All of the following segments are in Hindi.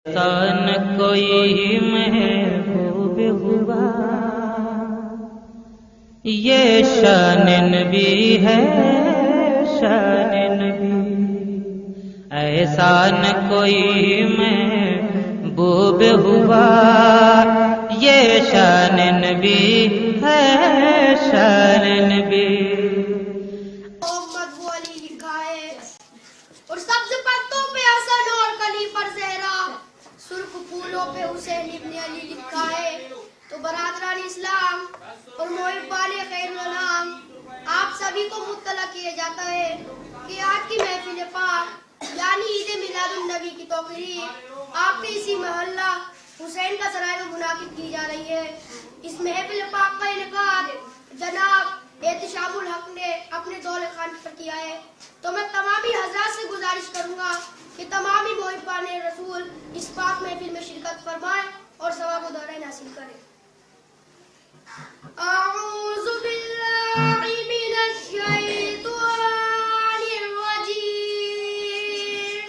ऐसा न कोई महबूब हुआ, ये शान नबी है, शान नबी। ऐसा न कोई महबूब हुआ, ये शान नबी है, शान नबी। मोहम्मद वो अली लिखा है और सब्ज पत्तों पे हसन और कली पर ज़हरा, सुर्ख फूलों पे हुसैन इब्न अली लिखा है। तो बरादरान इस्लाम और मोहिब्बान खैरुल अनाम, आप सभी को मुत्तला किया जाता है कि आज की महफिल पाक यानी ईद मिलादुन नबी की तकरीब आपके इसी मोहल्ला हुसैन का सराय में मुनाकिद की जा रही है। इस महफिल पाक का इनेकाद जनाब एहतिशामुल हक ने अपने दौरे खान पर किया है। तो मैं तमामी हजरात से गुजारिश करूंगा कि तमामी मोहिब्बाने रसूल इस पाक महफिल में शिरकत फरमाएं और सवाब व दौरान हासिल करें। अऊज़ु बिल्लाहि मिनश शैतानिर रजीम,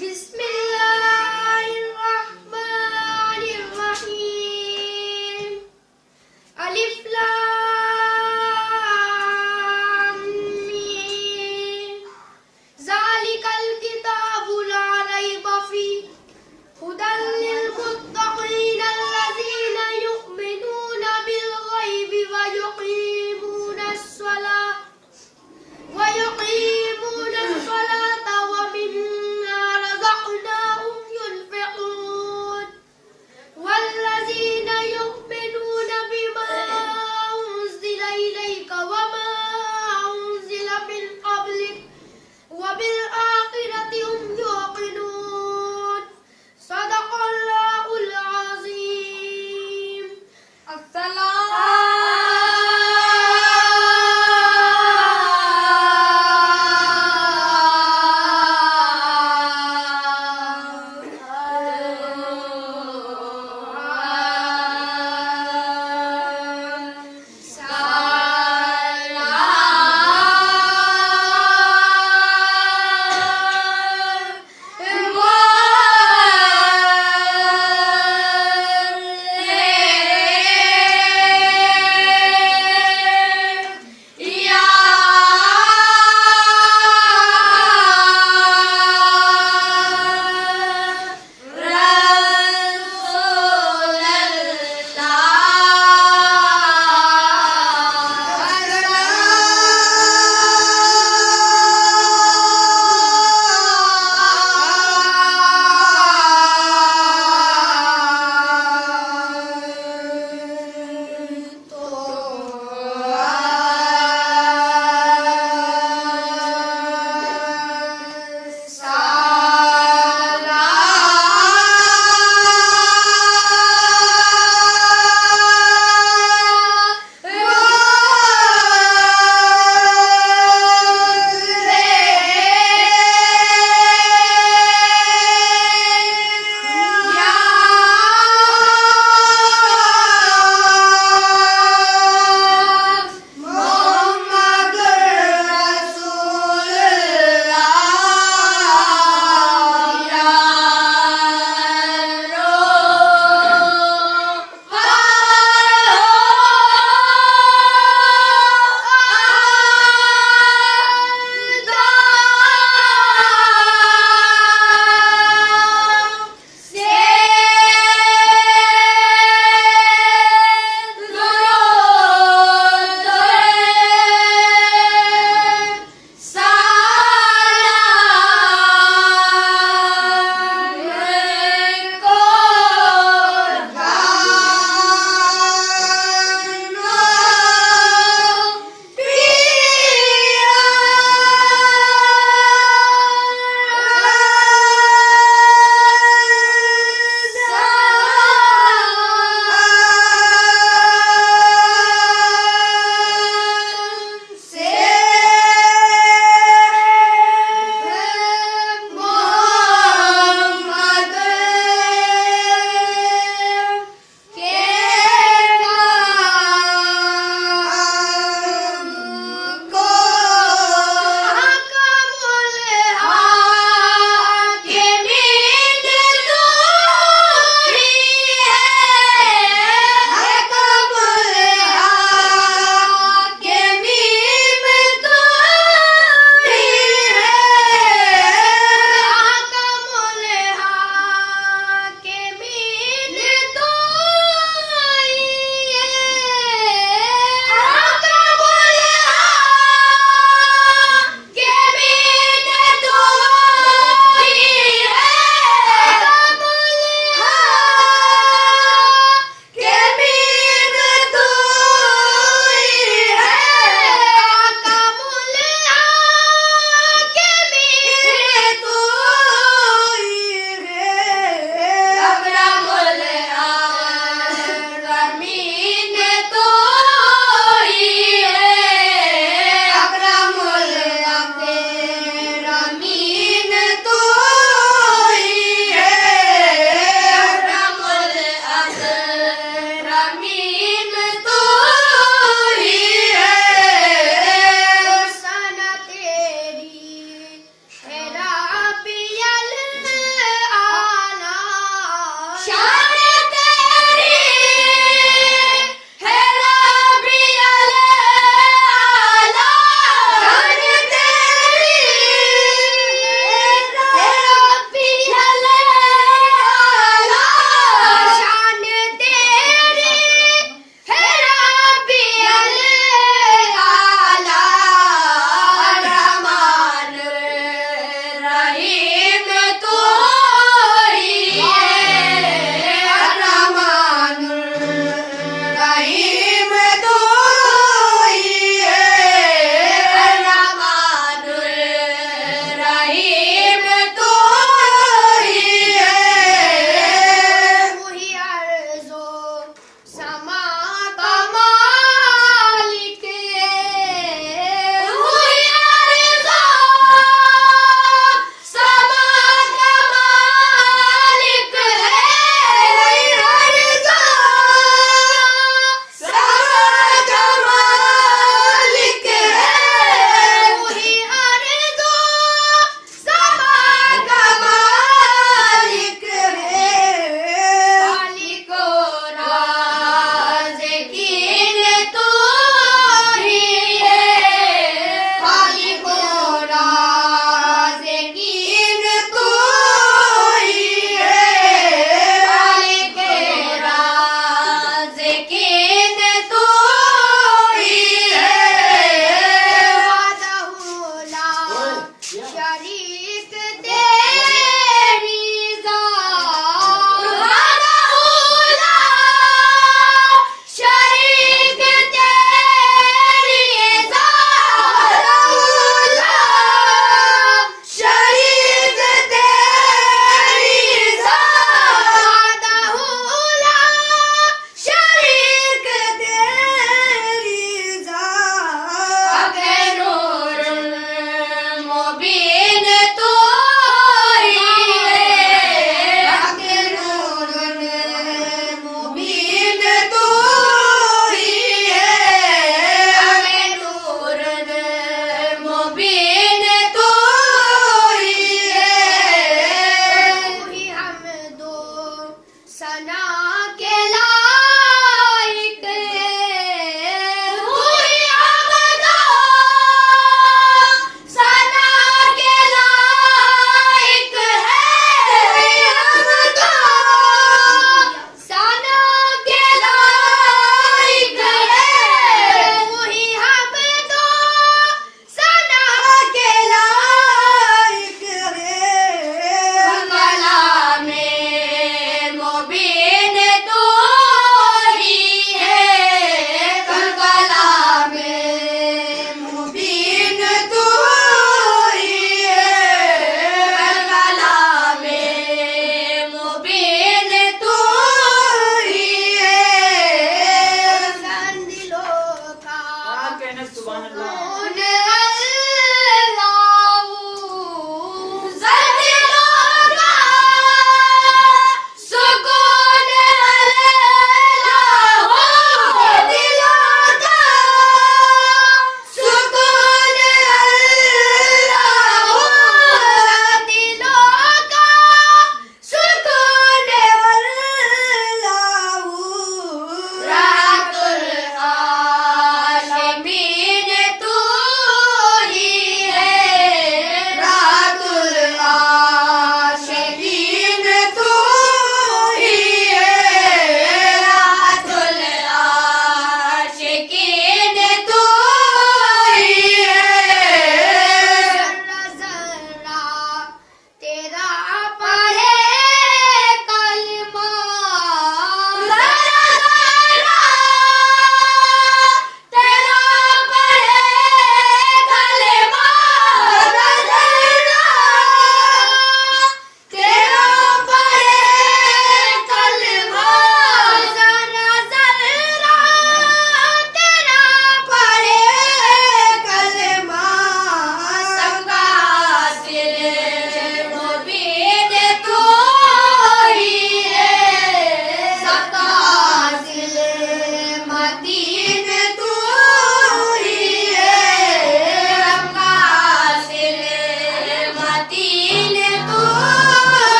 बिस्मिल्लाहिर रहमानिर रहीम, अलिफ लाम मीम, ज़ालिकल किताबु ला रैब फीह, हुदल लिल मुत्तक़ीन अल्लज़ीना युमिनूना बिल गैबि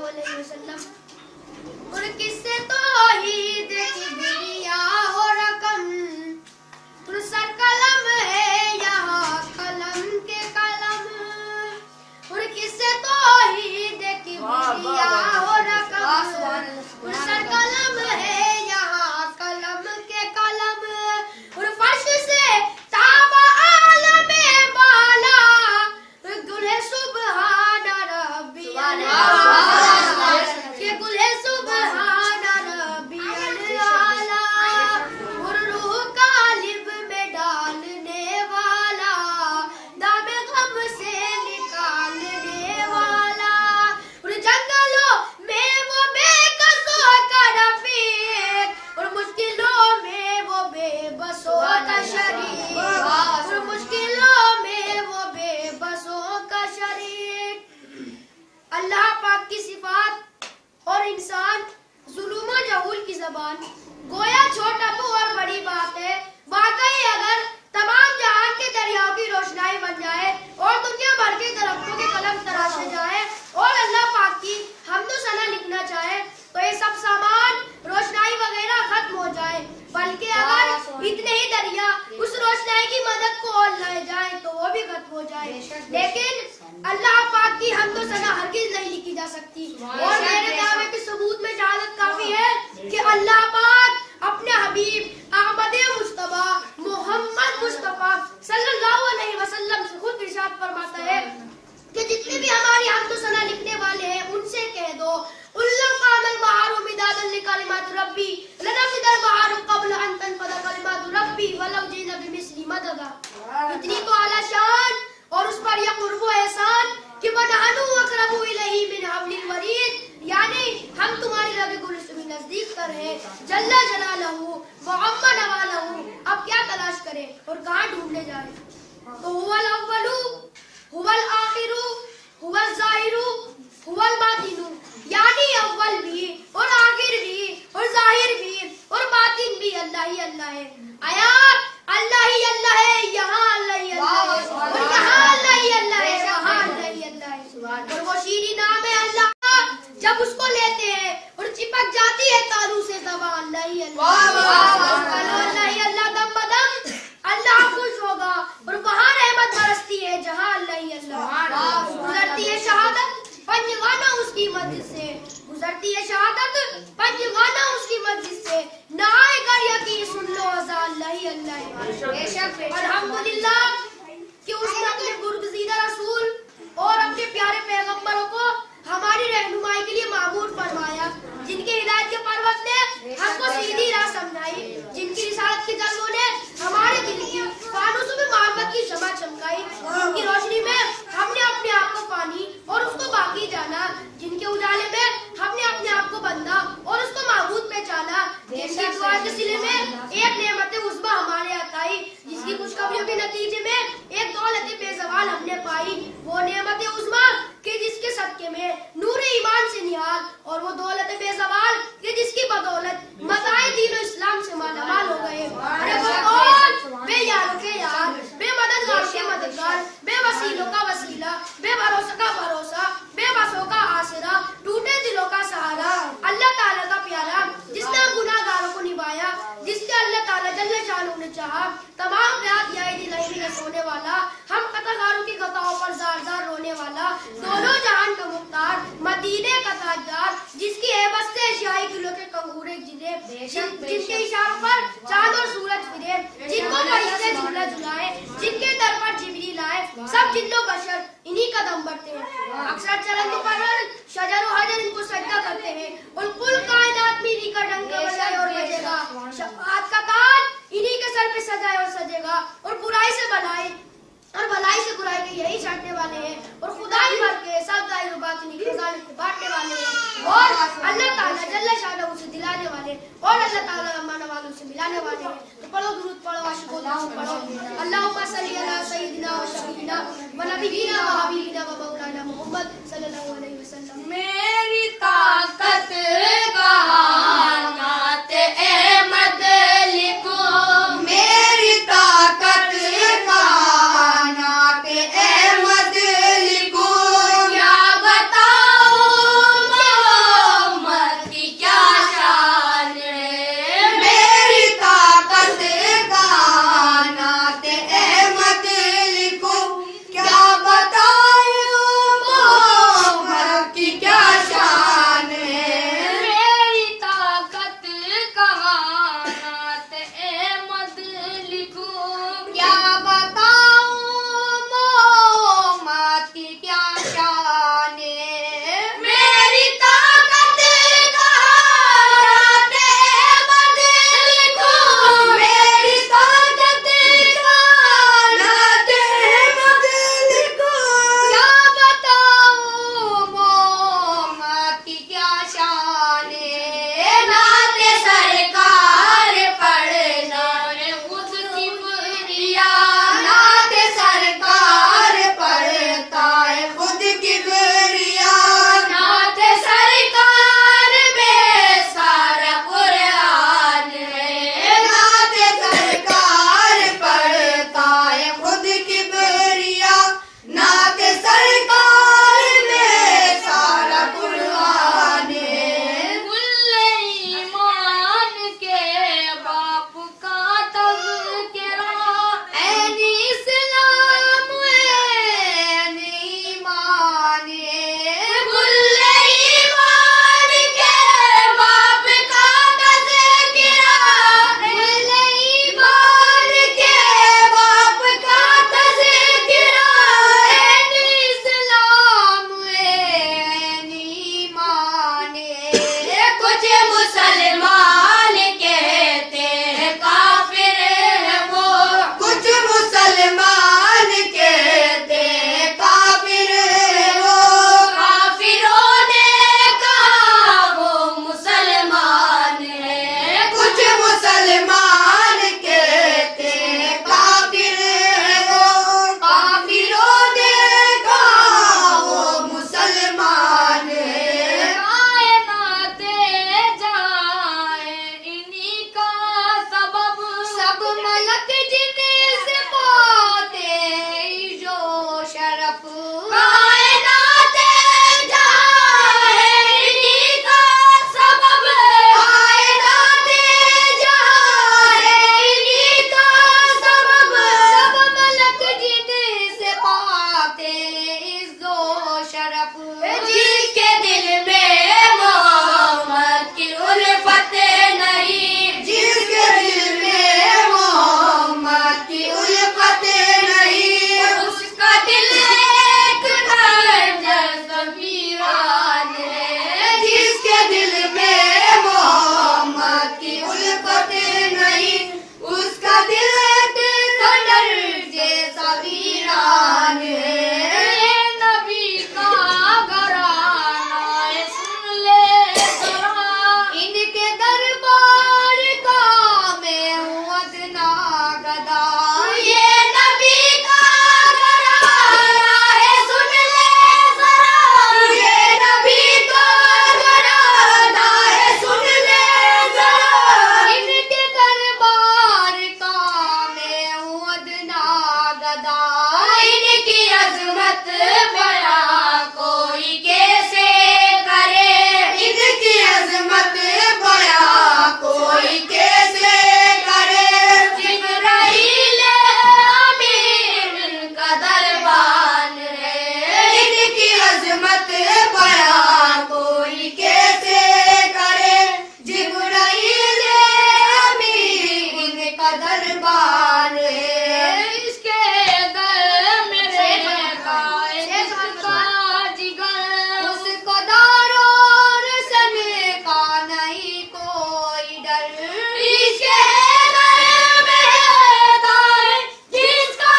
अलैहि वसल्लम। और किससे तौहीद की दुनिया हो रकम, सर कलम है यहाँ कलम के कलम। और किससे तौहीद की दुनिया हो रकम, सर कलम है यहाँ कलम के कलम। और फर्श से ताबा आलम बाला, गुले सुबहान रब्बी आला, के गुले सुबहान रब्बी आला। और रूह कालिब में डालने वाला, दामे गम से निकालने वाला। और जंगलों में वो बेकसों का रफीक, और मुश्किलों में वो बेबसों का शरीक, और मुश्किलों में वो बेबसों का शरीक। अल्लाह पाक की सिफात और इंसान जुल्म और जहूल की जबान, गोया छोटा तो और बड़ी बात है। वाकई अगर तमाम जहान के दरियाओं की रोशनाई बन जाए और दुनिया भर के दरख्तों के कलम तराशे जाए और अल्लाह पाक की हमदो सना लिखना चाहे तो ये सब सामान रोशनाई वगैरह खत्म हो जाए। बल्कि अगर इतने ही दरिया उस रोशनाई की मदद को और लाए जाए तो वो भी खत्म हो जाए। लेकिन अल्लाह पाक की हमदो सना हरगिज नहीं लिखी जा सकती। और मेरे दावे के सबूत में शहादत काफी है कि अल्लाह पाक अपने हबीब अहमद मुस्तफा मोहम्मद मुस्तफा सल्लल्लाहु अलैहि वसल्लम से खुद इरशाद फरमाता है कि जितने भी हमारी हमदो सना लिखने वाले हैं उनसे कह दो, उल्लम कानल बहारु मिदादन लिकलिमात रब्बी लनफिदल बहारु क़ब्ल अन तनफद कलिमात रब्बी वलौ जीना बिमिस्ली मददा। इतनी तो आला शान और उस पर यह कुर्ब एहसान कि वनहनु अक़रबु इलैहि मिन हब्लिल वरीद, यानी हम तुम्हारी रगे गुल से भी नजदीक कर हैं। जल्ला जलालहू व अम्मा नवालहू, अब क्या तलाश करें और कहाँ ढूंढने जाए। तो हुवल अव्वलु हुवल आखिरु हुवल ज़ाहिरु हुवल बातिनु, यानी अव्वल भी और आखिर भी और जाहिर भी और बातिन भी अल्लाह ही अल्लाह है। आया अल्लाह ही अल्लाह है, यहाँ अल्लाह ही अल्लाह है, और यहाँ अल्लाह ही अल्लाह है, वहाँ अल्लाह ही अल्लाह है। और वो शीरी नाम है अल्लाह, जब उसको लेते हैं और चिपक जाती है तालू से दवा, अल्लाह ही अल्लाह ही अल्लाह। दम बदम अल्लाह खुश होगा और वहाँ रहमत बरसती है जहाँ अल्लाह ही अल्लाह। गुजरती है शहादत पंजगाना उसकी मस्जिद से, गुजरती है शहादत पंजगाना उसकी मस्जिद से, ना आएगा यकीन सुन लो अज़ा अल्लाह ही अल्लाह है। अल्हम्दुलिल्लाह कि उसने अपने गुरगज़ीदा रसूल और अपने प्यारे पैगंबरों को हमारी रहनुमाई के लिए मामूर फरमाया, जिनके हिदायत के पर्वत ने हमको सीधी राह समझाई, जिनकी रिसालत के जज्बों ने हमारे दिल की फानुसों में मोहब्बत की शमा चमकाई, जिनकी रोशनी में हमने अपने आप को पानी और उसको बाकी जाना, जिनके उजाले में हमने अपने आप को बंदा और उसको माबूद पहचाना, जिनकी दुआ के सिले में एक नेमत उस्बा हमारे अताई, जिसकी खुशखबरियों के नतीजे में एक दौलत बेज़वाल हमने पाई, वो नेमत उस्मा कि जिसके सदके में नूर ईमान से निहाल और वो दौलत बेज़वाल कि जिसकी बदौलत मज़ाहिर दीन और इस्लाम से मालामाल हो गए। अरे वो कौन, बेयारों के यार, बेमददगार के मददगार, बेवसीलों का वसीला, बेभरोसा का भरोसा, बेबसों का आसरा, टूटे दिलों का सहारा, अल्लाह ताला का प्यारा, जिसने गुनाहगारों को निभाया, जिससे अल्लाह ताला जल्ले शान ने चाहा, तमाम रात याद दिलाई में सोने वाला, हम कतागारों की खताओं पर ज़ार-ज़ार रोने वाला, दोनों जहान का मुख्तार, मदीने का ताजदार, जिसकी हैबत से शाही किलो के कंगूरे जिले, जिनके इशारों पर चांद और सूरज फिरे, जिनको फरिश्ते झूला झुलाए, जिनके दर पर जिब्रील आए, सब जिन्नो बशर इन्हीं कदम बढ़ते हैं। अक्सर चरण पर शजर और हजर इनको सजदा करते हैं और कुल कायनात में इन्हीं का डंका बजाए और बजेगा, शफाअत का ताज इन्हीं के सर पे सजाए और सजेगा, और बुराई से भलाई और भलाई से बुराई के यही छाटने वाले हैं, और खुदाई भर के सब दाई बातिनी खजाने को बांटने वाले हैं, और अल्लाह ताला जल्ल शाह उसे दिलाने वाले, और अल्लाह ताला रहमान वालों से मिलाने वाले हैं। तो पढ़ो दुरूद पढ़ो, आशिको दुरूद पढ़ो। अल्लाहुम्मा सल्ली अला सय्यिदिना व शफीना व नबीना व हबीबिना व मौलाना मुहम्मद सल्लल्लाहु अलैहि वसल्लम। मेरी ताकत कहानात अहमद लिखो, मेरी ताकत कहानात अहमद लिखो, क्या बताऊं जिनसे पाते जो शरफ कायनात जहां है इन्हीं का सबब कायनात जहां है इन्हीं का सबब सब मलक जिनसे पाते इज्जो शरफ जिसके दिल में मोहम्मद की उल्फत नहीं जिसके दिल में मोहम्मद की उल्फत नहीं उसका दिल एक नर्जस वीरान है जिसके दिल में मोहम्मद की उल्फत नहीं उसका दिल एक खंडर जैसा वीरान है नबी का घराना है सुन ले जरा इनके दरबार का मैं हूँ अदना गदा ये नबी का घराना है सुन ले जरा ये नबी का घराना है सुन ले जरा इनके दरबार का मैं हूँ अदना गदा इनकी अजमत बया कोई कैसे करे इनकी अजमत बया कोई कैसे करे जिब्राइल अमीर इनका दरबान है इनकी अजमत बया कोई कैसे करे जिब्राइल अमीर इनका दरबान है इसके दर में रहता है जिसका जिगर उसको दारो रसन का नहीं कोई डर इसके दर में रहता है जिसका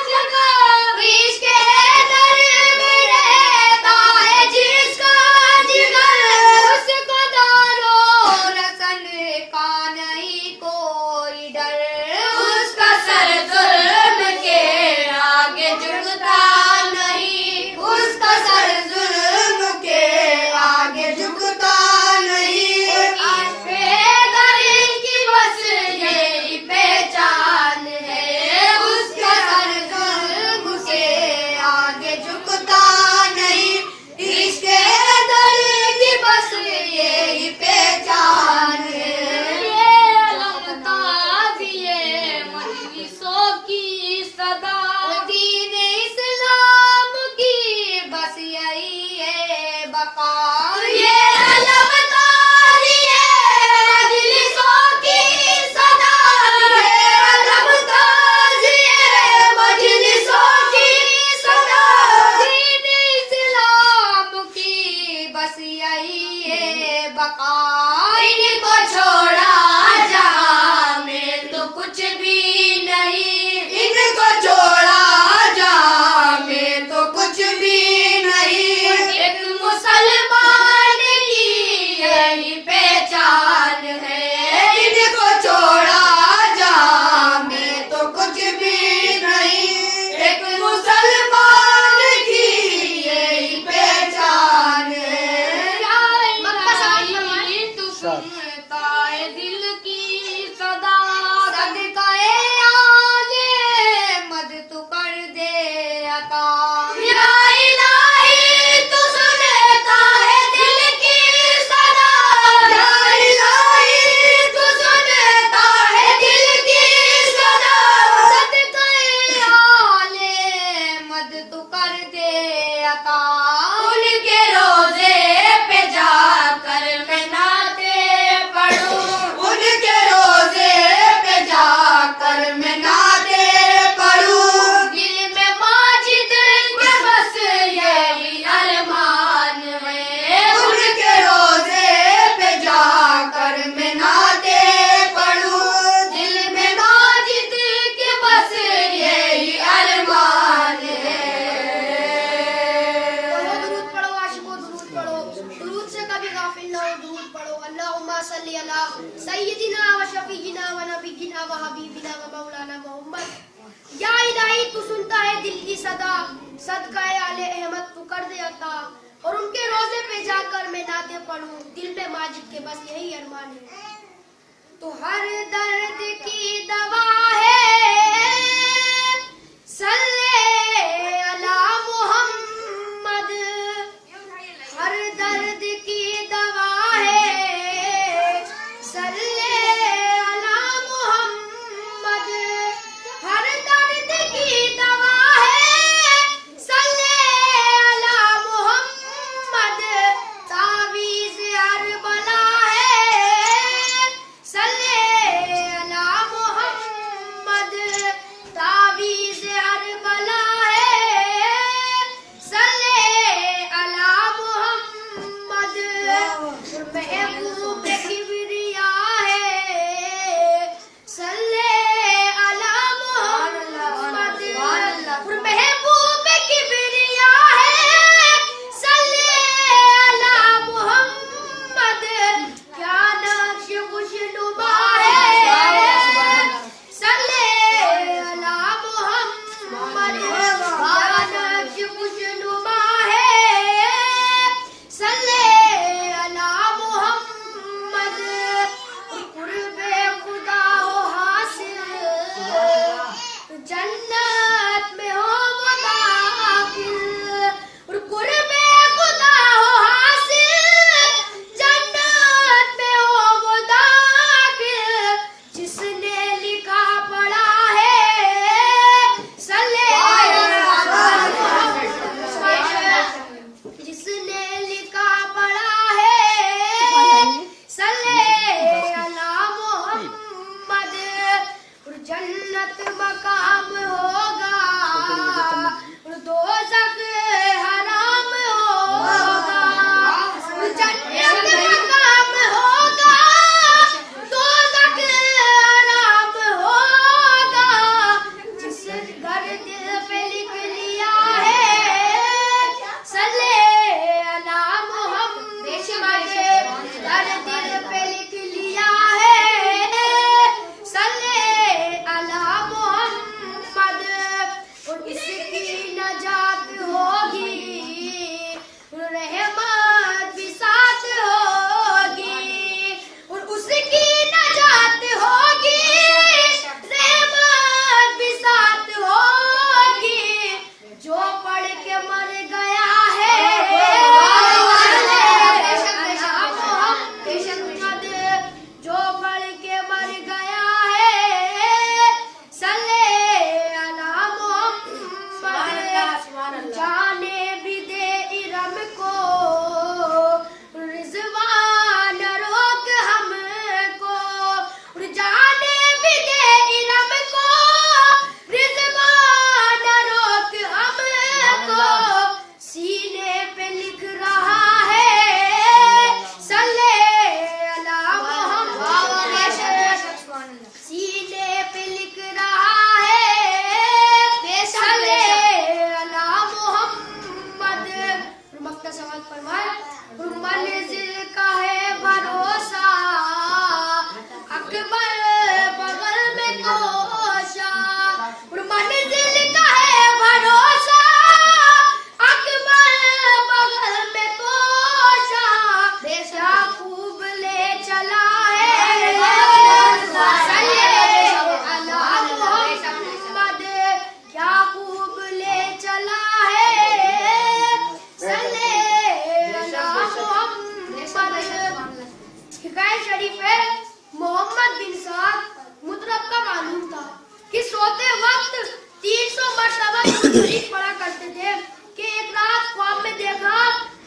जिगर इसके दर में रहता है जिसका जिगर उसको दारो रसन का नहीं कोई डर उसका सर जुल्म के आगे झुकता नहीं उसका सर जुल्म के आगे झुकता नहीं बेदर की बस यही पहचान है उसका सर जुल्म के आगे झुकता नहीं इसके दर की बस यही पहचान है ये अलमताज ये मजलिसों की सदा दीन इस्लाम की बस यही है बका ये अलमताज ये मजलिसों की सदा ये अलमताज ये मजलिसों की सदा दीन इस्लाम की बस यही है बका इनको छोड़ा जहां में तो कुछ भी नहीं इनको छोड़ा जहां में तो कुछ भी नहीं एक मुसलमान की यही पहचान है इनको छोड़ा जहां में तो कुछ भी नहीं एक मुसलमान की यही पहचान है तू सुनता है दिल की सदा सदकाए आजे मद तू कर दे अता या इलाही तू सुनता है दिल की सदा या इलाही तू सुनता है दिल की सदा सदकाए आले मद तू कर दे अता उनके रोजे पे जाकर मैं नाते पढ़ूं उनके रोजे पे जाकर मैं नाते पढ़ूं दिल में माजिद के बस यही अरमान है उनके रोजे पे जाकर मैं नाते पढ़ूं दिल में माजिद के बस यही अरमान है दुरूद पढ़ो आशिको दुरूद पढ़ो दुरूद से कभी गाफिल ना हो दुरूद पढ़ो अल्लाहुम्मा सल्ली अला सय्यिदिना व शफीइना व नबीना व हबीबिना व मौलाना मोहम्मद या इलाही तू सुनता है दिल की सदा सदका आले अहमद तू कर दे अता और उनके रोजे पे जाकर मैं नाते पढ़ूं दिल में माजिद के बस यही अरमान है तो हर दर्द की दवा है जन्नत मकाम होगा, दोज़ख हराम होगा। जन्नत मकाम होगा, दोज़ख हराम होगा। जिस घर दिल पे लिख लिया है सल्ले अला मुहम्मद, घर दिल पे लिख लिया है सल्ले अला मुहम्मद। और इसकी नजात होगी, रहमत भी साथ होगी। और उसकी नजात होगी, रहमत भी साथ होगी। जो पढ़ के मर गया है मोहम्मद, जो पढ़ के मर गया है सल्ले अला मोहम्मद। जाने भी दे इरम को रिज़वान रोक हमको, जाने भी दे इरम को रिज़वान रोक हमको। सीने पे लिख रहा है सल्ले अला मोहम्मद, सीने पे लिख रहा है सल्ले अला मोहम्मद। मक्का सवाल फरमाए, मंजिल का है भरोसा, अकबर बगल में कोशा। मंजिल का है भरोसा, अकबर बगल में कोशा। क्या खूब ले चला है सल्ले अला मुहम्मद, क्या खूब ले चला है सल्ले अला मुहम्मद। हिकायत शरीफ है, मोहम्मद बिन साद मुतरब का मालूम था कि सोते वक्त 300 मरतबा शरीफ पढ़ा करते थे कि एक रात ख्वाब में देखा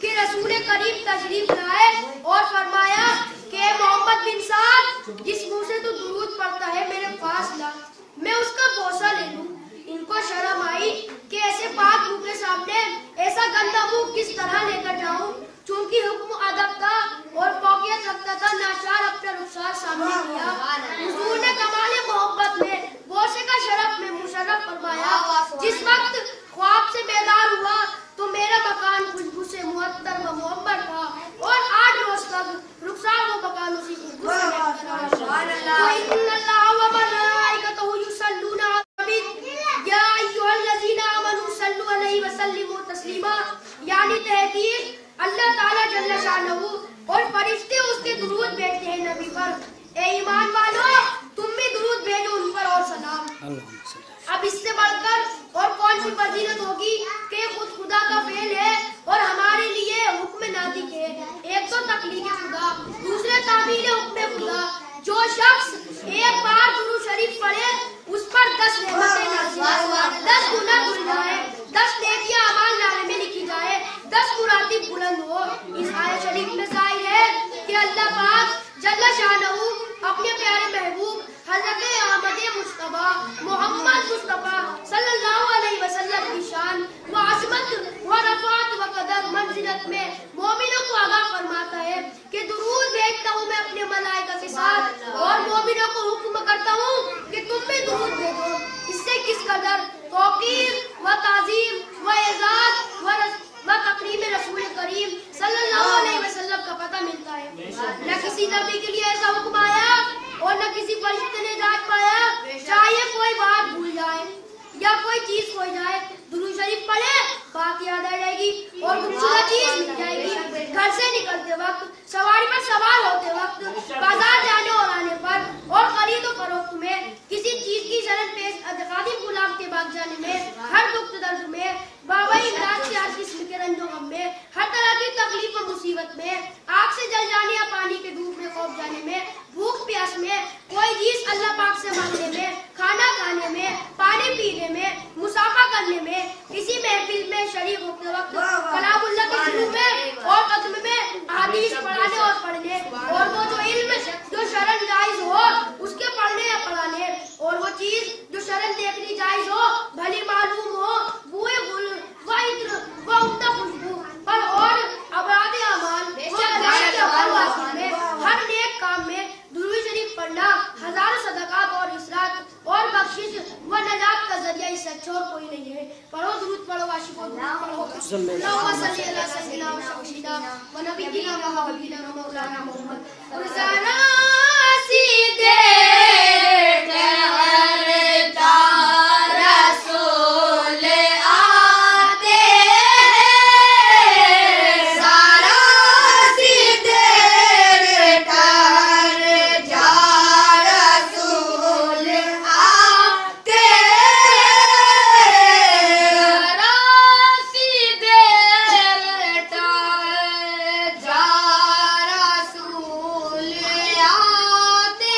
कि रसूल करीम तशरीफ लाए और फरमाया कि मोहम्मद बिन साद, जिस मुंह से तू दुरूद पढ़ता है मेरे पास ला, मैं उसका बोसा ले लूं। इनको शर्म आई कि ऐसे पाक मुंह के सामने ऐसा गंदा मुंह किस तरह लेकर जाऊं। चूंकि हुक्म अदब का और फौकियत रखता था, नाचार अपना रुखसार सामने किया। हुजूर ने कमाले मोहब्बत में बोसे का शरफ में मुशर्रफ फरमाया। जिस वक्त ख्वाब से बेदार हुआ तो मेरा मकान खुशबू से मुअत्तर व मुअम्बर था और 8 रोज तक रुखसार वो मकान उसी खुशबू से इन्नल्लाह व मलाइकतहु युसल्लूना अलैहि या अय्युहल्लज़ीना आमनू सल्लु अलैहि व सल्लिमू तस्लीमा। यानी तहकीक अल्लाह ताला जल्ल शानहू और फरिश्ते उसके दुरूद भेजते हैं नबी पर। ए ईमान वालों, तुम भी दुरूद भेजो उन पर और सलाम। अब इससे बढ़कर और कौन सी फजीलत होगी कि खुद खुदा का फेल है और हमारे लिए हुक्म नादिक है। एक तो तकलीफ खुदा, दूसरे तामील हुक्म खुदा। जो शख्स एक बार दुरूद शरीफ पढ़े उस पर 10 रहमतें नाज़िल, 10 गुनाह धुल जाए, 10 नेकियां अमाल नामे में लिखी जाए, 10 मुरातिब बुलंद हो। इस आयत शरीफ में जाहिर है कि अल्लाह पाक जल्ल शानहू अपने प्यारे महबूब हज़रत अहमद मुस्तफा मोहम्मद मुस्तफा सल्लल्लाहु अलैहि वसल्लम की शान व अज़मत व रफ़ात व कदर मंजिलत में मोमिनों को आगाह फरमाता है कि दुरूद भेजता हूँ मैं अपने मलाइका के साथ और मोमिनों को हुक्म करता हूँ कि तुम भी दुरूद भेजो। इससे किस कदर तौक़ीर व ताज़ीम व एज़ाज़ व तक़रीब रसूल करीम सल्लल्लाहु अलैहि वसल्लम का पता मिलता है। न किसी नबी के लिए ऐसा हुक्म आया और न किसी फरिश्ते ने जांच पाया। चाहे कोई बात भूल जाए या कोई चीज खो जाए, दुरूद शरीफ पढ़े, बात याद आ जाएगी और खूबसूरत चीज मिल जाएगी। घर से निकलते वक्त, सवारी पर सवार होते वक्त, बाजार जाने और आने पर और खरीद और फरोख्त में, किसी चीज की शरण पेश खादिम गुलाम के बाग जाने में, हर दुख दर्द में, बाबा इमदाद से हर किस्म के रंजो गम में, हर तरह की तकलीफ और मुसीबत में, आग से जल जाने या पानी के डूब में खौफ जाने में, भूख प्यास में, कोई चीज अल्लाह पाक से मांगने में, खाना खाने में, पानी पीने में, मुसाफा करने में, किसी महफिल में शरीक होते वक्त, कलामुल्लाह के शुरू में और कदम में हदीस पढ़ाने और पढ़ने, और वो जो इल्म जो शरण जायज हो उसके पढ़ने या पढ़ाने, और वो चीज जो शर्म देखनी जायज हो, भली मालूम हो, बुए गुल व इत्र व उम्दा खुशबू पर और अबराद अमान हर नेक काम में दुरूद शरीफ पढ़ना, हजारों सदकात और इसरात और बख्शिश व नजात का जरिया इस अच्छा और कोई नहीं है। पढ़ो दुरूद पढ़ो, आशिकों दुरूद पढ़ो। अल्लाहुम्मा सल्ली अला सय्यिदिना व शफीना व नबिय्यिना व हबीबना व मौलाना मुहम्मद रुज़ाना सीधे ठहरता रसूल आते सारा सीधे ठहर जा रसूल आते सारा सीधे ठहर जा रसूल आते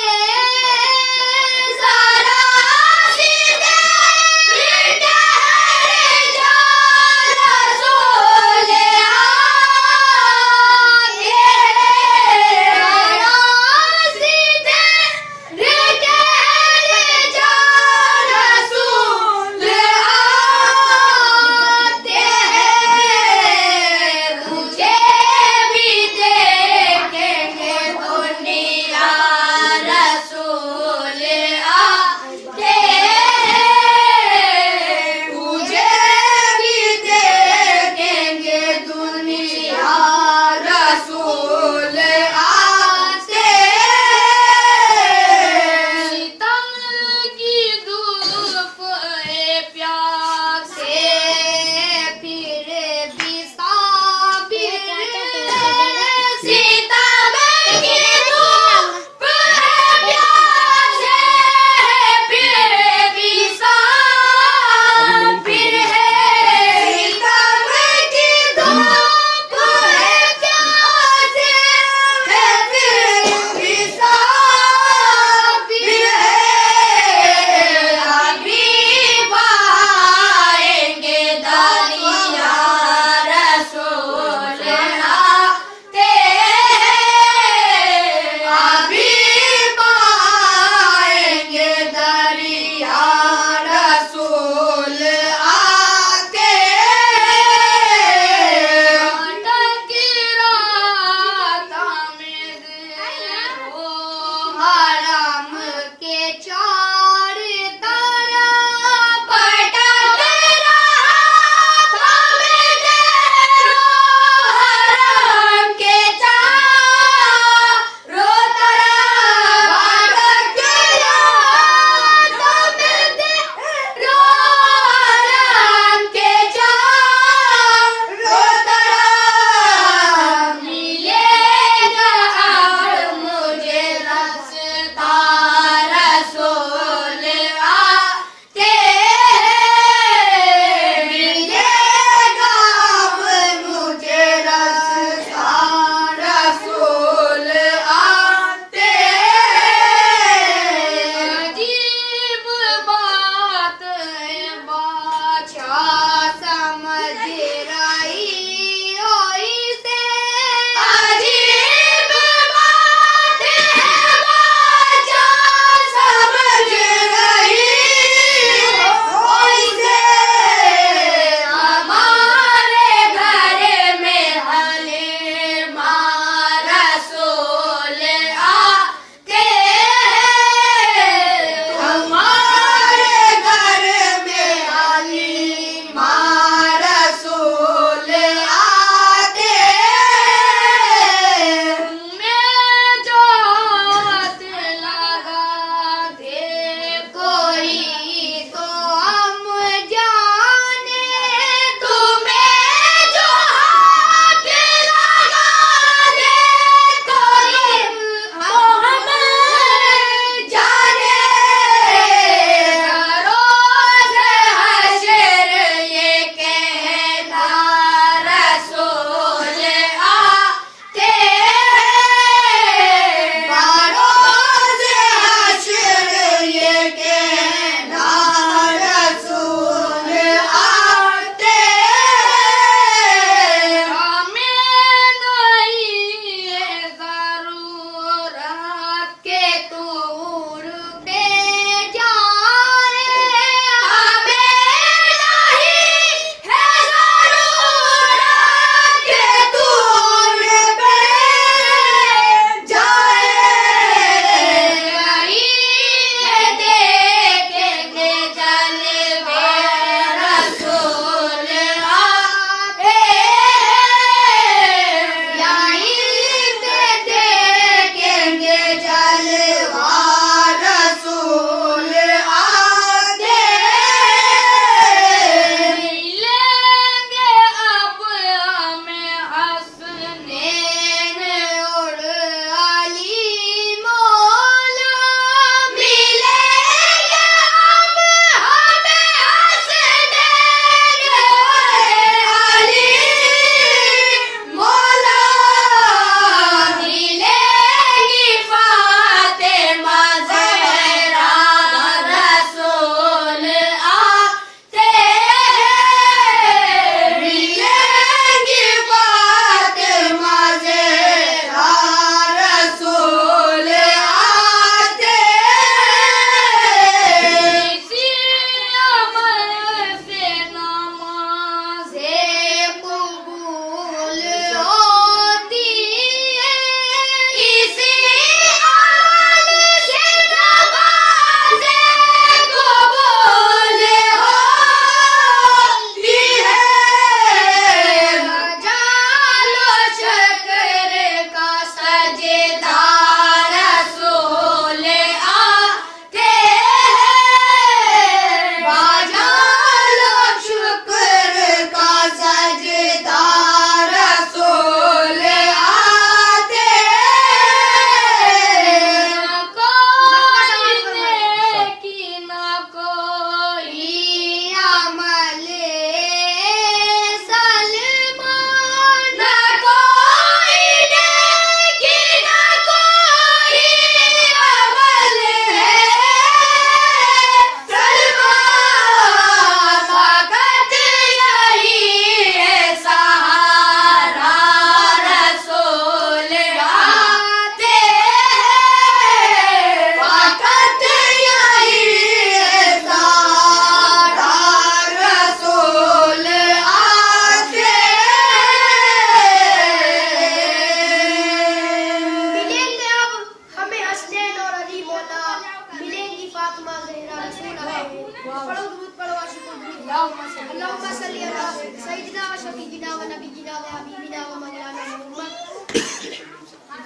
अज़वाज हबीबिना व मौलाना मोहम्मद।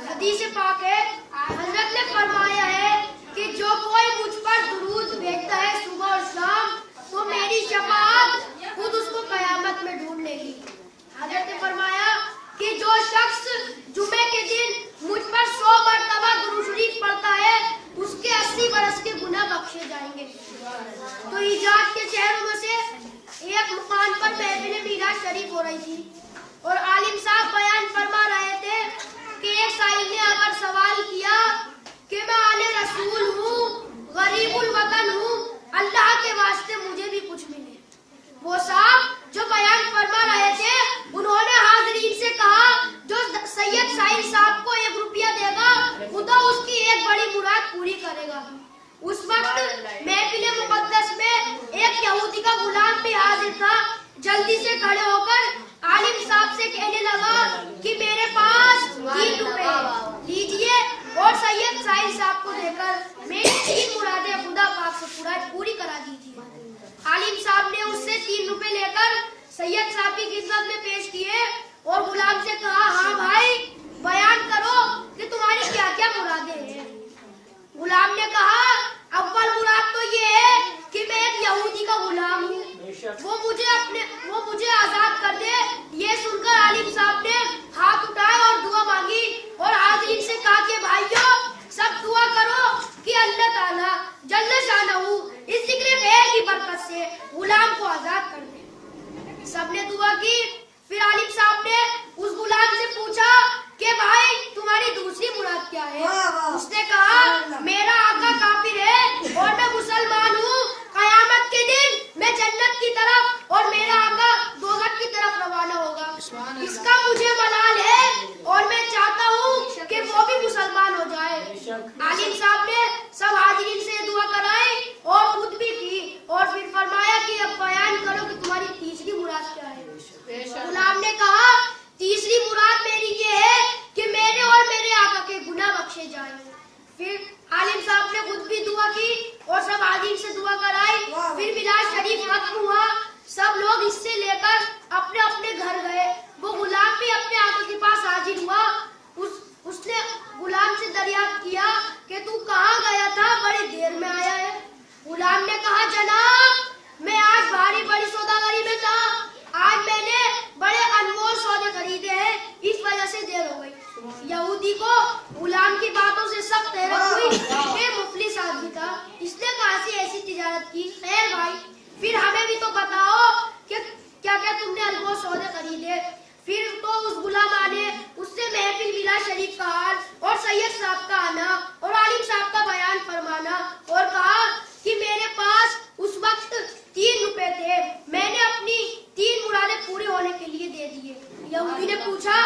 हदीस पाक है, हजरत ने फरमाया है कि जो कोई मुझ पर दुरूद भेजता है सुबह और शाम, तो मेरी शफाअत खुद उसको कयामत में ढूंढ लेगी। हजरत ने फरमाया कि जो शख्स जुमे के दिन मुझ पर 100 मरतबा दुरूद शरीफ पढ़ता है, उसके 80 बरस के गुनाह बख्शे जाएंगे। तो हिजाज के शहरों में से एक मुकाम पर महफिल मीराज शरीफ हो रही थी और आलिम साहब बयान फरमा रहे थे कि एक साहिल ने आकर सवाल किया कि मैं आले रसूल हूँ, गरीबुल वतन हूँ, अल्लाह के वास्ते मुझे भी कुछ मिले। वो साहब जो बयान फरमा रहे थे, उन्होंने हाज़रीन से कहा, जो सैयद साहिल साहब को 1 रुपया देगा, खुदा उसकी एक बड़ी मुराद पूरी करेगा। उस वक्त महफिल मुकद्दस में एक यहूदी का गुलाम भी हाजिर था। जल्दी से खड़े होकर आलिम साहब से कहने लगा कि मेरे पास 3 रुपए लीजिए और सैयद साहिल साहब को देकर मेरी 3 मुरादें खुदा पाक से पूरी करा दीजिए। आलिम साहब ने उससे 3 रुपए लेकर सैयद साहब की खिदमत में पेश किए और गुलाम से कहा, हाँ भाई, बयान करो कि तुम्हारी क्या क्या मुरादें हैं। गुलाम ने कहा, अव्वल मुराद तो ये है कि मैं एक यहूदी का गुलाम हूँ, वो मुझे आजाद कर दे। ये सुनकर आलिम साहब ने हाथ उठाए और दुआ मांगी और हाज़रीन से कहा कि भाइयों, सब दुआ करो कि अल्लाह ताला जल्ल शानहू इस जिक्र खैर की बरकत से गुलाम को आजाद कर दे। सबने दुआ की। फिर आलिम साहब ने उस गुलाम से पूछा कि भाई, तुम्हारी दूसरी मुराद क्या है? उसने कहा, मेरा आका काफिर है और मैं मुसलमान हूँ। कयामत के दिन मैं जन्नत की तरफ और मेरा आका दोज़ख की तरफ रवाना होगा। इसका मुझे मलाल है और मैं चाहता हूँ कि वो भी मुसलमान हो जाए। आलिम साहब ने सब हाजिरीन से दुआ कराई और खुद भी की और फिर फरमाया कि अब बयान करो कि तुम्हारी तीसरी मुराद क्या है। गुलाम ने कहा, तीसरी मुराद मेरी ये है कि मेरे और मेरे आका के गुनाह बख्शे जाएं। फिर आलिम साहब ने खुद भी दुआ की और सब हाजिर से दुआ कराई। फिर मिलाद शरीफ खत्म हुआ। सब लोग हिस्से लेकर अपने अपने घर गए। वो गुलाम भी अपने आका के पास हाजिर हुआ। उसने गुलाम से दरियाफ्त किया कि तू कहाँ गया था, बड़ी देर में आया है। गुलाम ने कहा, जनाब, मैं आज भारी बड़ी सौदागरी में था। आज मैंने बड़े अनमोल सौदे खरीदे हैं, इस वजह से देर हो गई। यहूदी को गुलाम की बातों से सख्त हैरत हुई। ये मुफलिस आदमी था, इसने कहाँ से ऐसी तिजारत की? खैर भाई, फिर हमें भी तो बताओ कि क्या क्या तुमने अनमोल सौदे खरीदे। फिर तो उस गुलाम ने उससे महफिल मिलाद शरीफ का हाल और सैयद साहब का आना और आलिम साहब का बयान फरमाना और कहा कि मेरे पास उस वक्त 3 रुपए थे, मैंने अपनी 3 मुरादें पूरी होने के लिए दे दिए। यहूदी ने पूछा,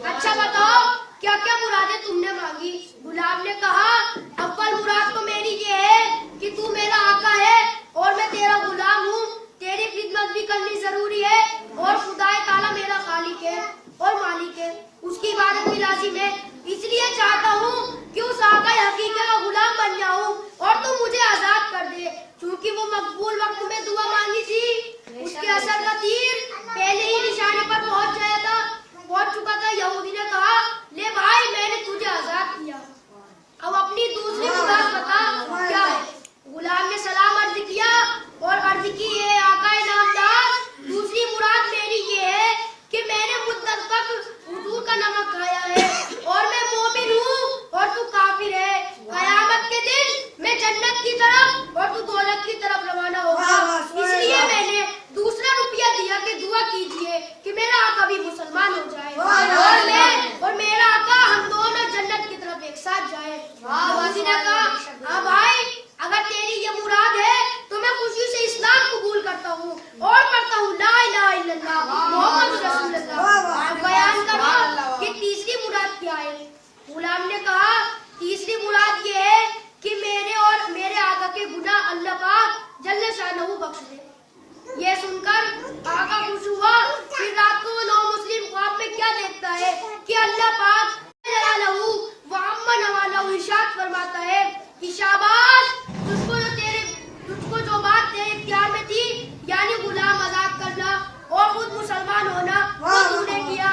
अच्छा बताओ क्या क्या मुरादें तुमने मांगी? गुलाम ने कहा, अव्वल मुराद तो मेरी ये है कि तू मेरा आका है और मैं तेरा गुलाम हूँ, तेरी खिदमत भी करनी जरूरी है और खुदाए ताला मेरा खालिक है और मालिक है, उसकी इबादत भी लाजिम है। इसलिए चाहता हूँ कि उस आका हकीका का गुलाम बन जाऊँ और तू मुझे आजाद कर दे। क्योंकि वो मकबूल वक्त में दुआ मांगी थी, उसके असर का तीर पहले ही निशाने पर पहुंच चुका था। यहूदी ने कहा, ले भाई, मैंने तुझे आजाद किया, अब अपनी दूसरी मुराद बता क्या है। गुलाम ने सलाम अर्ज किया और अर्ज की, है आका नामदार, दूसरी मुराद मेरी ये है कि मैंने मुद्दत तक हुजूर का नमक खाया है और मैं मोमिन हूँ और तू काफिर है। कयामत के दिन मैं जन्नत की तरफ और तू दोज़ख की तरफ रवाना होगा। इसलिए मैंने दूसरा रुपया दिया कि दुआ कीजिए कि मेरा आका भी मुसलमान हो जाए और मैं और मेरा आका हम दोनों जन्नत की तरफ एक साथ जाए। यहूदी ने कहा, हाँ भाई, अगर तेरी ये मुराद है तो मैं खुशी से इस्लाम कबूल करता हूँ और पढ़ता हूँ ला इलाहा इल्लल्लाह मुहम्मद रसूलुल्लाह। बयान करो कि तीसरी मुराद क्या है। गुलाम ने कहा, तीसरी मुराद ये है कि मेरे और मेरे आका के गुनाह अल्लाह पाक जल्ल शानहू बख्श दे। ये सुनकर आका खुश हुआ। फिर रात को वो नौ मुस्लिम ख्वाब में क्या देखता है कि अल्लाह पाक जलालहू व अम्मा नवालहू इरशाद फरमाता है कि शाबाश, तुझको जो बात तेरे इख्तियार में थी, यानी गुलाम आजाद करना और खुद मुसलमान होना, वो तूने किया।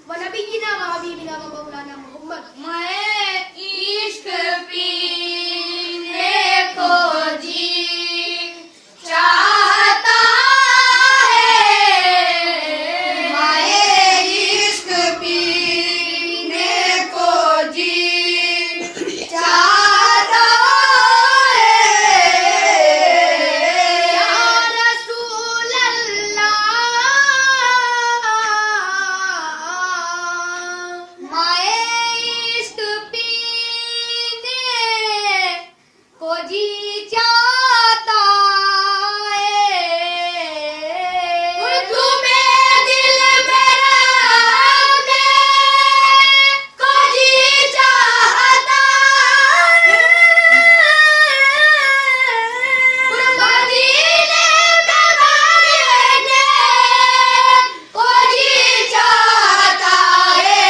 व नबीना व हबीबिना व मौलाना मोहम्मद। मैं इश्क पीने को जी चाहता है, मैं इश्क पीने को जी चाहता है। या रसूल अल्लाह, मैं इश्क पीने को जी चाहता है। तुम्हें दिल मेरा को जी चाहता है। मदीने में मरने को जी चाहता है।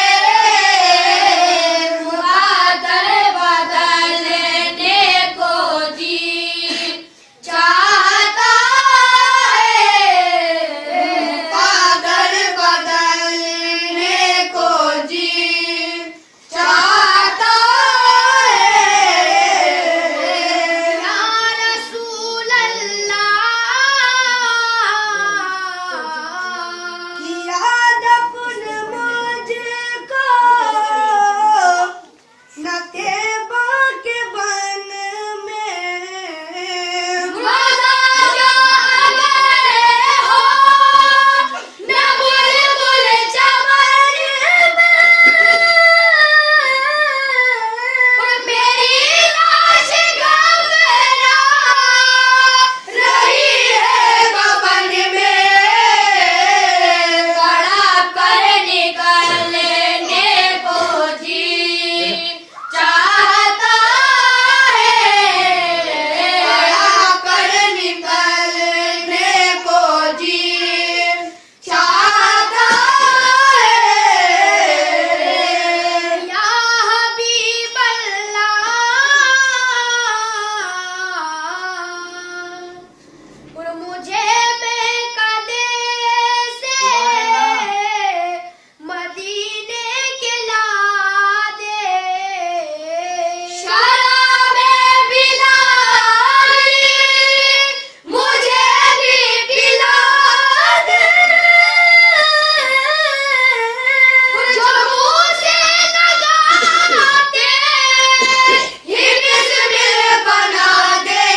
मुक़द्दर बदलने को जी चाहता है। मुक़द्दर बदलने को जी चाहता है। या रसूल अल्लाह, याद अपन मुझको नकेबा के बन में मजा जाने हो न बुलबुल चमन में। मेरी लाश घबरा रही है बवन में, कड़ा कर निकलने को जी चाहता है। कड़ा कर निकलने को जी चाहता है। या हबीब अल्लाह, और मुझे बेकदे से मदीने के ला दे। शराबे बिलाली मुझे भी पिला दे। जो मुँह से लगाते ही बिस्मिल बना दे।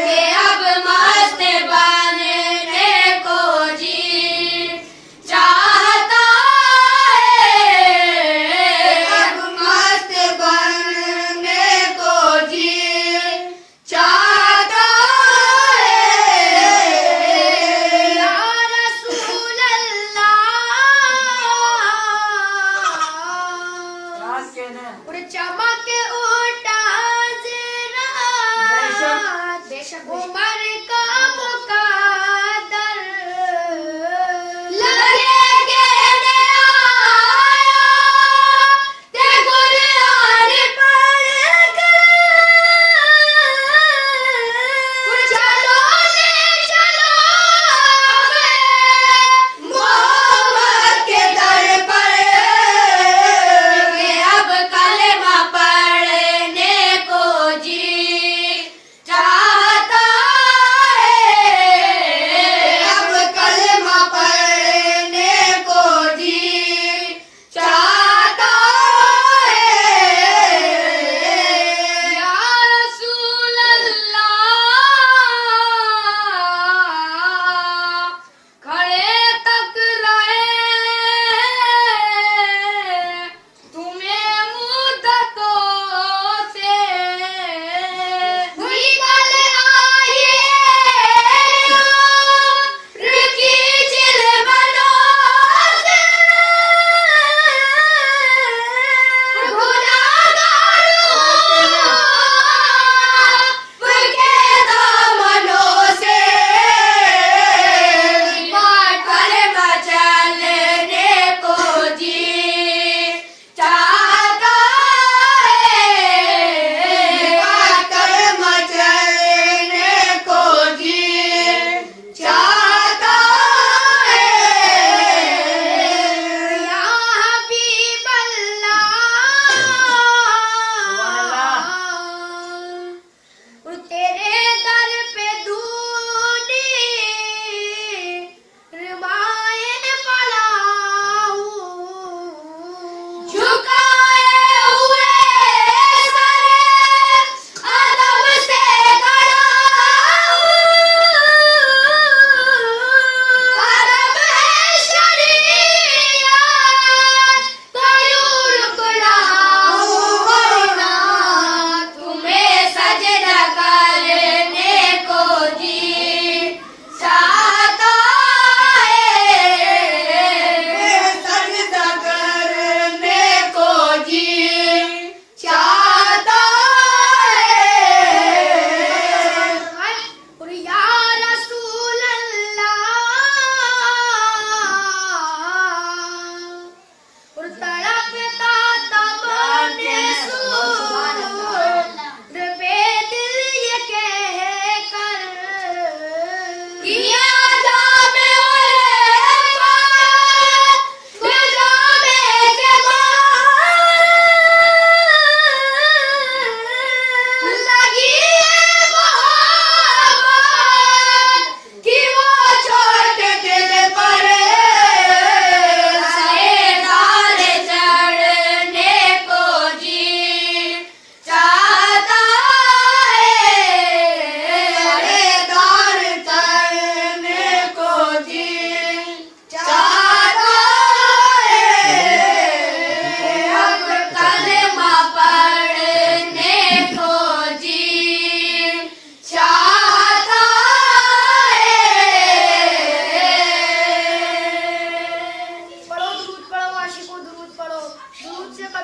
कि अब मस्त बनने को जी चाहता है। अब मस्त बनने को जी चाहता है। या रसूल अल्लाह, और चमक उठा जरा उमर का मुक़द्दर। लगे कहने आया ते कुरान पढ़ कर। चलो ले चलो मोहम्मद के दर पर। कि अब कलमा पढ़ने को जी चाहता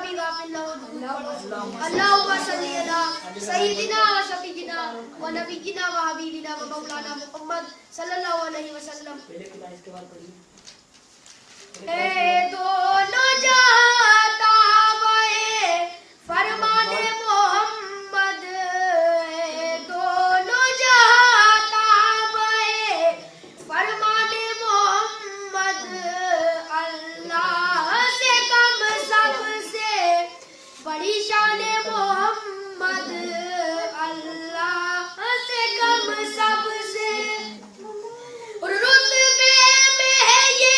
कभी गाफिल ना हो। अल्लाहुम्मा सल्ली अला सय्यिदिना व शफीइना व नबीना व हबीबिना व मौलाना मुहम्मद सल्लल्लाहु अलैहि वसल्लम। ए दोनों जाता वए फरमाने मोहम्मद, ए दोनों जाता वए फरमाने मोहम्मद, अल्लाह से कम सबसे बड़ी शान मोहम्मद, अल्लाह से कम सबसे रुतबे में है ये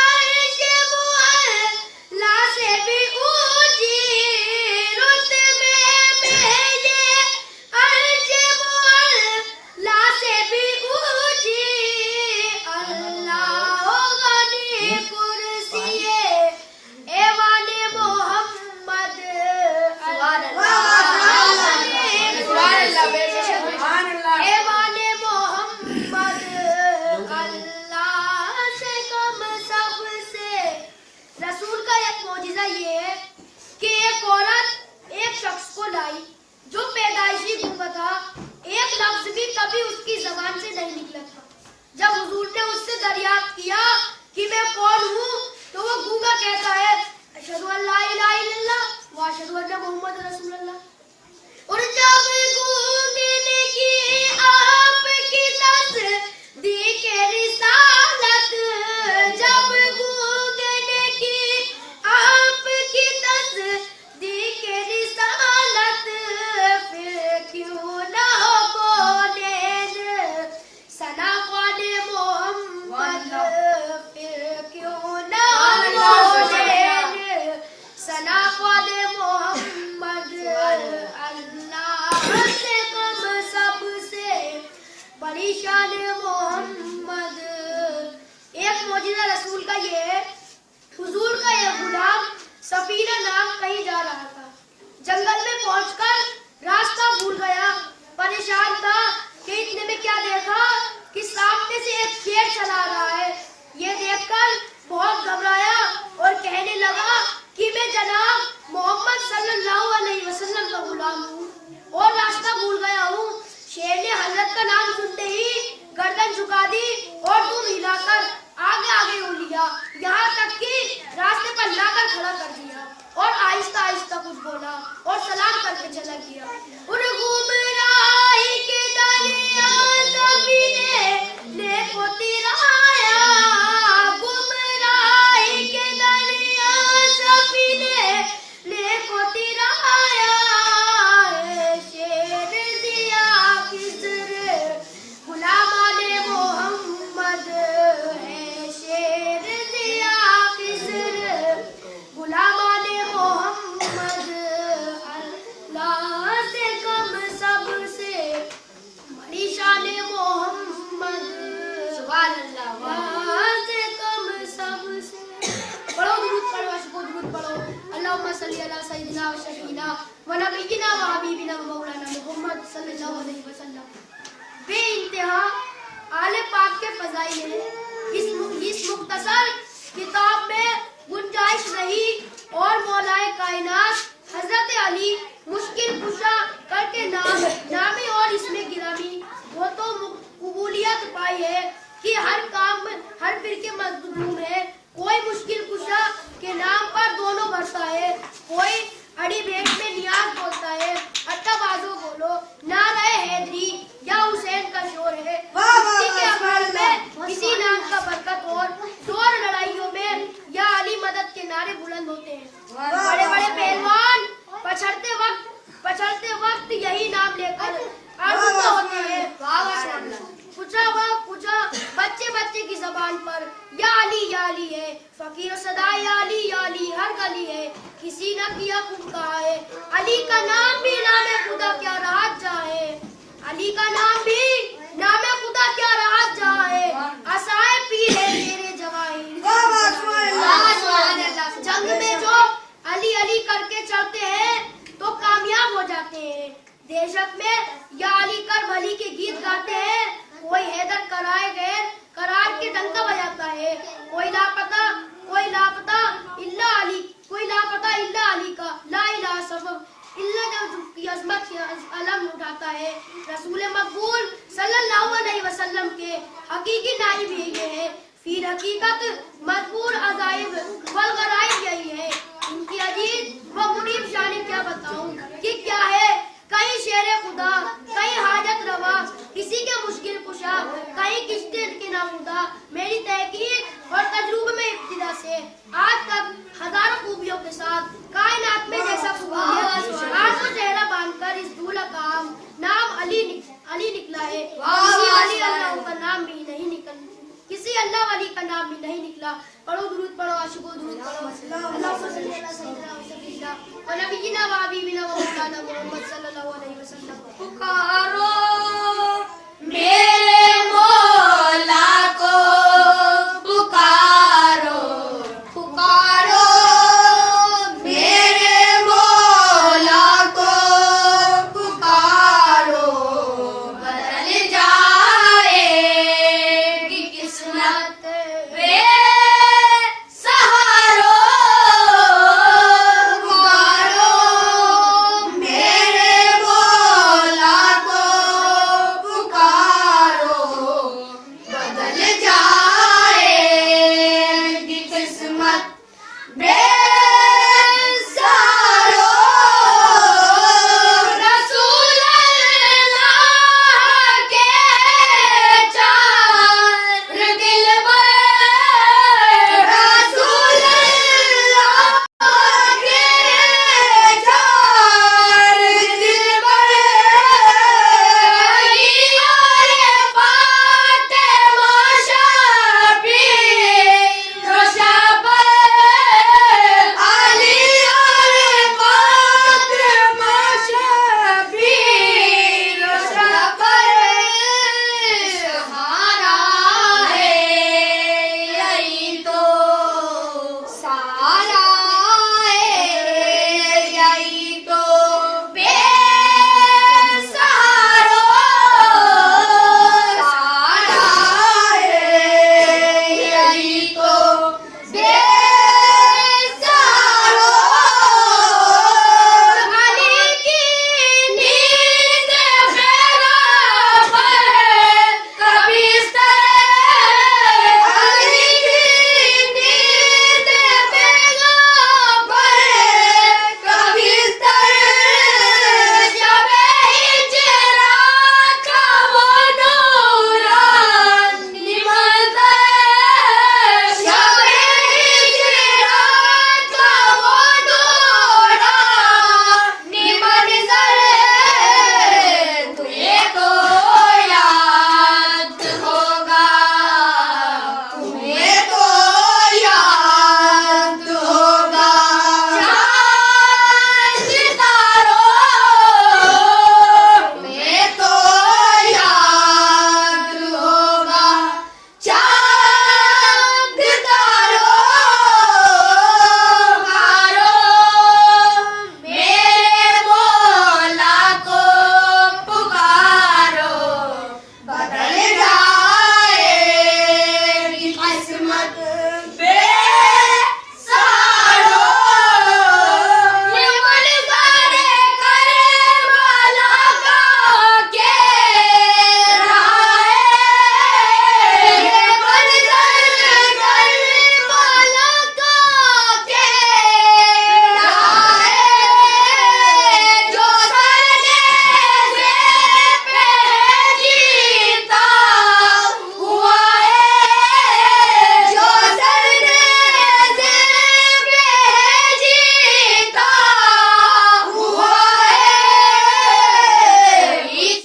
अर्श मुअल्ला से भी ऊंची, रुतबे में है ये अर्श मुअल्ला से भी ऊंची, अल्लाह गनी कुर्सी एवाने मोहम्मद, एवाने मोहम्मद, अल्लाह से कम सबसे। रसूल का एक मौजिज़ा ये है कि एक औरत एक शख्स को लाई जो पैदाइशी गूंगा था, एक लफ्ज भी कभी उसकी जबान से नहीं निकला था। जब हुजूर ने उससे दरियाफ्त किया कि मैं कौन हूँ, तो वो गूंगा कहता है अशहदु अल्ला इलाहा इल्लल्लाह व अशहदु अन्ना मुहम्मद रसूलुल्लाह। और जब गूंगे ने की आपकी तस्दीक रिसालत, जब गूंगे ने की आपकी तस्दीक रिसालत, फिर क्यों ना हो कौनेन सना ख्वाने मोहम्मद, फिर क्यों ना हो कौनेन सना ख्वाने मोहम्मद, अल्लाह से कम सबसे बड़ी शान मोहम्मद। एक मौजिज़ा रसूल का ये है, हुजूर का एक गुलाम सफीना नाम कहीं जा रहा था। जंगल में पहुंचकर रास्ता भूल गया, परेशान था कि इतने में क्या देखा कि सामने से एक शेर चला रहा है। ये देखकर बहुत घबराया और कहने लगा कि मैं जनाब मोहम्मद सल्लल्लाहु अलैहि वसल्लम का गुलाम हूँ और रास्ता भूल गया हूँ। शेर ने हजरत का नाम सुनते ही गर्दन झुका दी और दुम हिलाकर आगे आगे हो लिया, यहाँ तक कि रास्ते पर लाकर खड़ा कर दिया और आहिस्ता आहिस्ता कुछ बोला और सलाम करके चला गया। उन गुमराही के दरिया सफीने को तिराया, गुमराही के दरिया सफीने को तिराया, शेर दिया किसरे गुलामाने मोहम्मद, है शेर दिया किसरे गुलामाने मोहम्मद, अल्लाह से कम सबसे बड़ी शान मोहम्मद, सुभान अल्लाह से कम सबसे। पढ़ो दुरूद पढ़ो, अशको दुरूद पढ़ो। अल्लाहुम्मा सल्ली अला सय्यिदिना व शफीना व नबीना व हबीबिना व मौलाना मुहम्मद सल्लल्लाहु अलैहि वसल्लम। बेइंतहा आले पाक के फज़ाइल है। इस मुख्तसर किताब में गुंजाइश नहीं और मौलाए कायनात हजरत अली मुश्किल कुशा करके नामी और इसमें गिरामी वो तो कबूलियत पाई है कि हर काम में हर फिरके मजलूम है। कोई मुश्किल कुशा के नाम पर दोनों भरता है, कोई अड़ी भेंट में नियाज बोलता है। अट्टा बाजो बोलो नाराए हैदरी या हुसैन का शोर है। इसी के अफाल में इसी नाम का बरकत और शोर लड़ाइयों में या अली मदद के नारे बुलंद होते हैं। बड़े बड़े पहलवान पछड़ते वक्त यही नाम लेकर आगुता होते हैं। पूछा बच्चे बच्चे की जबान पर या अली है, फकीर सदा या अली हर गली है, किसी न किया खूब कहा है, अली का नाम भी नामे खुदा क्या राहत जाए, अली का नाम भी नामे खुदा क्या राहत जाए, असाए पीर है तेरे जवाहिर। जंग में जो अली करके चलते हैं तो कामयाब हो जाते हैं। देशत में या अली कर भली के गीत गाते हैं, कोई हैदर कराए गए करार के डंका बजाता है, कोई लापता इल्ला अली का सबब इल्ला की अजमत की अलम उठाता है। रसूल मकबूल सल्लल्लाहु अलैहि वसल्लम के हकीकी नाइब ये है। फिर हकीकत मजबूर अजाइब वल गराइब यही है। इनकी अजीज व मुनीब शानी क्या बताऊं कि क्या है, कहीं शेर खुदा, कहीं हाजत रवा, किसी के मुश्किल कुशा, कहीं किश्ते के नामुदा। मेरी तहकीक और तजुर्बे में इब्तिदा से आज तक हजारों खूबियों के साथ कायनात में जैसा खूबियत आज तो चेहरा बांधकर इस दूल्हा का नाम अली निकला है। किसी अली अल्लाह का नाम भी नहीं निकल, किसी अल्लाह वाली का नाम भी नहीं निकला। पढ़ो दुरूद पढ़ो, आशिको दुरूद पढ़ो। अल्लाहुम्मा सल्ली अला सय्यिदना व नबीना व हबीबिना व मौलाना मुहम्मद सल्लल्लाहु अलैहि वसल्लम।